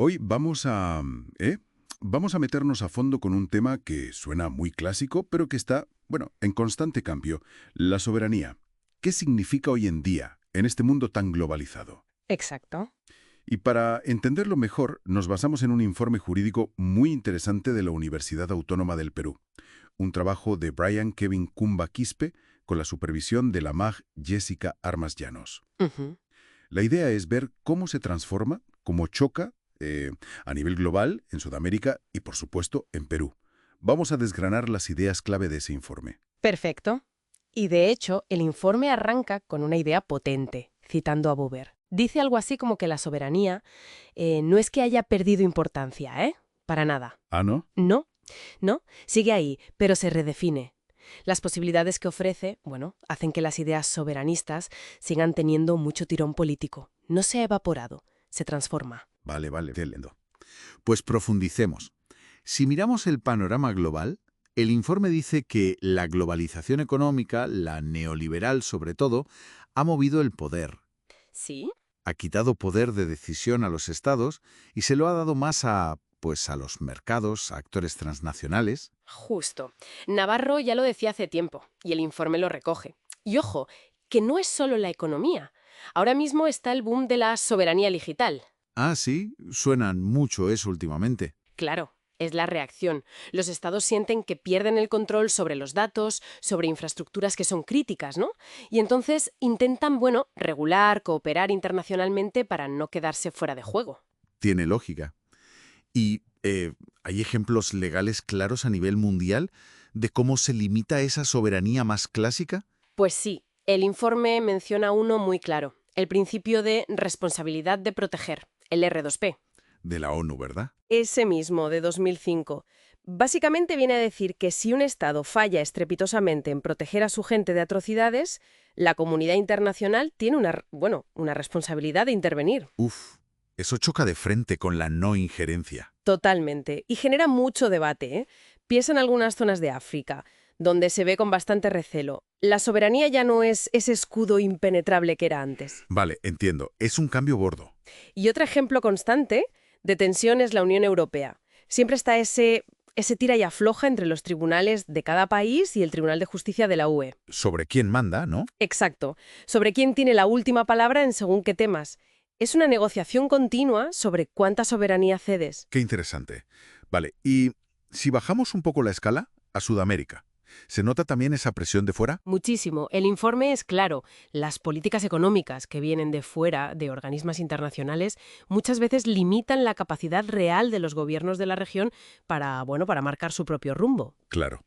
Hoy vamos a meternos a fondo con un tema que suena muy clásico, pero que está, bueno, en constante cambio, la soberanía. ¿Qué significa hoy en día, en este mundo tan globalizado? Exacto. Y para entenderlo mejor, nos basamos en un informe jurídico muy interesante de la Universidad Autónoma del Perú, un trabajo de Brian Kevin Kumba Quispe con la supervisión de la MAG Jessica Armas Llanos. Ujú. La idea es ver cómo se transforma, cómo choca a nivel global, en Sudamérica y, por supuesto, en Perú. Vamos a desgranar las ideas clave de ese informe. Perfecto. Y de hecho, el informe arranca con una idea potente, citando a Buber. Dice algo así como que la soberanía no es que haya perdido importancia, ¿eh? Para nada. ¿Ah, no? No, no, sigue ahí, pero se redefine. Las posibilidades que ofrece, bueno, hacen que las ideas soberanistas sigan teniendo mucho tirón político. No se ha evaporado, se transforma. Vale, vale, entiendo. Pues profundicemos. Si miramos el panorama global, el informe dice que la globalización económica, la neoliberal sobre todo, ha movido el poder, ¿Sí? ha quitado poder de decisión a los estados y se lo ha dado más a los mercados, a actores transnacionales. Justo. Navarro ya lo decía hace tiempo, y el informe lo recoge. Y ojo, que no es solo la economía. Ahora mismo está el boom de la soberanía digital. Ah, sí, suenan mucho eso últimamente. Claro, es la reacción. Los estados sienten que pierden el control sobre los datos, sobre infraestructuras que son críticas, ¿no? Y entonces intentan, bueno, regular, cooperar internacionalmente para no quedarse fuera de juego. Tiene lógica. ¿Y hay ejemplos legales claros a nivel mundial de cómo se limita esa soberanía más clásica? Pues sí, el informe menciona uno muy claro, el principio de responsabilidad de proteger, el R2P. De la ONU, ¿verdad? Ese mismo, de 2005. Básicamente viene a decir que si un Estado falla estrepitosamente en proteger a su gente de atrocidades, la comunidad internacional tiene una responsabilidad de intervenir. Uf, eso choca de frente con la no injerencia. Totalmente. Y genera mucho debate, ¿eh? Piensa en algunas zonas de África, donde se ve con bastante recelo. La soberanía ya no es ese escudo impenetrable que era antes. Vale, entiendo, es un cambio gordo. Y otro ejemplo constante de tensión es la Unión Europea. Siempre está ese tira y afloja entre los tribunales de cada país y el Tribunal de Justicia de la UE. Sobre quién manda, ¿no? Exacto. Sobre quién tiene la última palabra en según qué temas. Es una negociación continua sobre cuánta soberanía cedes. Qué interesante. Vale, y si bajamos un poco la escala, a Sudamérica, ¿se nota también esa presión de fuera? Muchísimo. El informe es claro. Las políticas económicas que vienen de fuera, de organismos internacionales, muchas veces limitan la capacidad real de los gobiernos de la región para marcar su propio rumbo. Claro.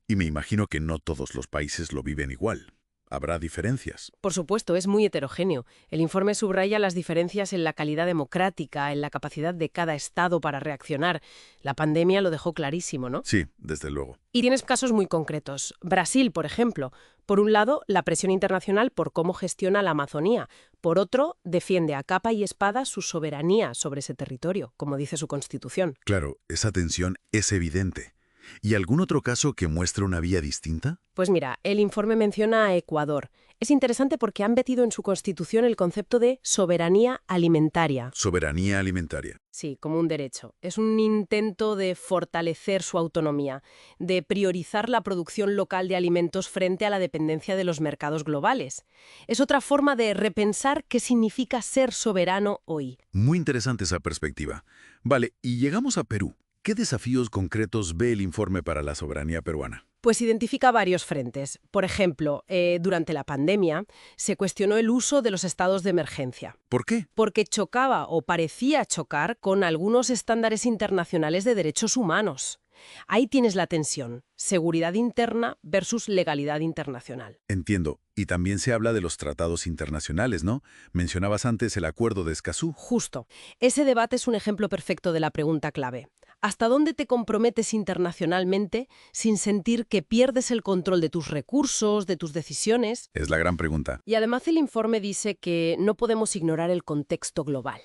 Y me imagino que no todos los países lo viven igual. Habrá diferencias. Por supuesto, es muy heterogéneo. El informe subraya las diferencias en la calidad democrática, en la capacidad de cada Estado para reaccionar. La pandemia lo dejó clarísimo, ¿no? Sí, desde luego. Y tienes casos muy concretos. Brasil, por ejemplo. Por un lado, la presión internacional por cómo gestiona la Amazonía. Por otro, defiende a capa y espada su soberanía sobre ese territorio, como dice su constitución. Claro, esa tensión es evidente. ¿Y algún otro caso que muestre una vía distinta? Pues mira, el informe menciona a Ecuador. Es interesante porque han metido en su constitución el concepto de soberanía alimentaria. Soberanía alimentaria. Sí, como un derecho. Es un intento de fortalecer su autonomía, de priorizar la producción local de alimentos frente a la dependencia de los mercados globales. Es otra forma de repensar qué significa ser soberano hoy. Muy interesante esa perspectiva. Vale, y llegamos a Perú. ¿Qué desafíos concretos ve el informe para la soberanía peruana? Pues identifica varios frentes. Por ejemplo, durante la pandemia se cuestionó el uso de los estados de emergencia, ¿Por qué? porque chocaba o parecía chocar con algunos estándares internacionales de derechos humanos. Ahí tienes la tensión, seguridad interna versus legalidad internacional. Entiendo. Y también se habla de los tratados internacionales, ¿no? Mencionabas antes el Acuerdo de Escazú. Justo. Ese debate es un ejemplo perfecto de la pregunta clave. ¿Hasta dónde te comprometes internacionalmente sin sentir que pierdes el control de tus recursos, de tus decisiones? Es la gran pregunta. Y además el informe dice que no podemos ignorar el contexto global.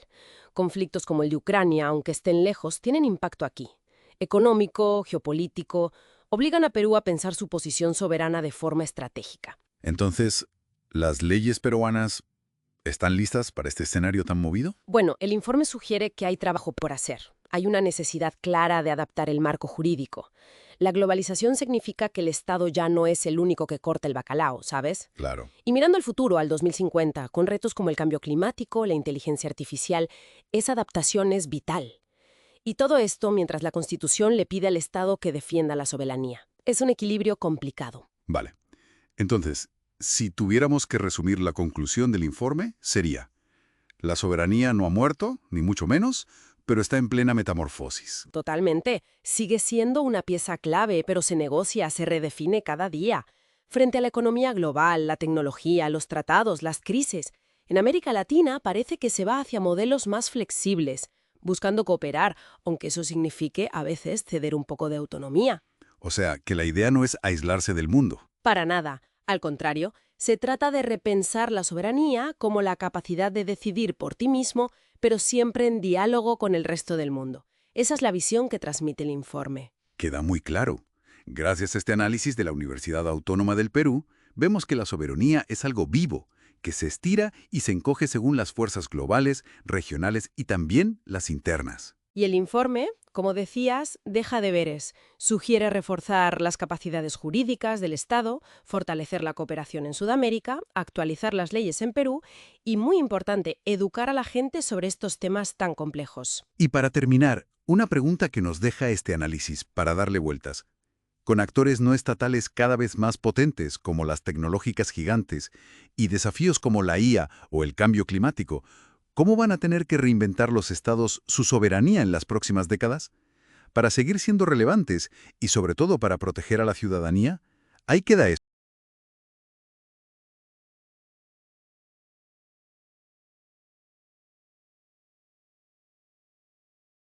Conflictos como el de Ucrania, aunque estén lejos, tienen impacto aquí. Económico, geopolítico, obligan a Perú a pensar su posición soberana de forma estratégica. Entonces, las leyes peruanas ¿Están listas para este escenario tan movido? Bueno, el informe sugiere que hay trabajo por hacer. Hay una necesidad clara de adaptar el marco jurídico. La globalización significa que el Estado ya no es el único que corta el bacalao, ¿sabes? Claro. Y mirando al futuro, al 2050, con retos como el cambio climático, la inteligencia artificial, esa adaptación es vital. Y todo esto mientras la Constitución le pide al Estado que defienda la soberanía. Es un equilibrio complicado. Vale. Entonces, si tuviéramos que resumir la conclusión del informe, sería: la soberanía no ha muerto, ni mucho menos, pero está en plena metamorfosis. Totalmente. Sigue siendo una pieza clave, pero se negocia, se redefine cada día. Frente a la economía global, la tecnología, los tratados, las crisis, en América Latina parece que se va hacia modelos más flexibles, buscando cooperar, aunque eso signifique a veces ceder un poco de autonomía. O sea, que la idea no es aislarse del mundo. Para nada. Al contrario, se trata de repensar la soberanía como la capacidad de decidir por ti mismo, pero siempre en diálogo con el resto del mundo. Esa es la visión que transmite el informe. Queda muy claro. Gracias a este análisis de la Universidad Autónoma del Perú, vemos que la soberanía es algo vivo, que se estira y se encoge según las fuerzas globales, regionales y también las internas. Y el informe, como decías, deja deberes. Sugiere reforzar las capacidades jurídicas del Estado, fortalecer la cooperación en Sudamérica, actualizar las leyes en Perú y, muy importante, educar a la gente sobre estos temas tan complejos. Y para terminar, una pregunta que nos deja este análisis para darle vueltas. Con actores no estatales cada vez más potentes, como las tecnológicas gigantes, y desafíos como la IA o el cambio climático, ¿cómo van a tener que reinventar los estados su soberanía en las próximas décadas? Para seguir siendo relevantes y sobre todo para proteger a la ciudadanía, ahí queda eso.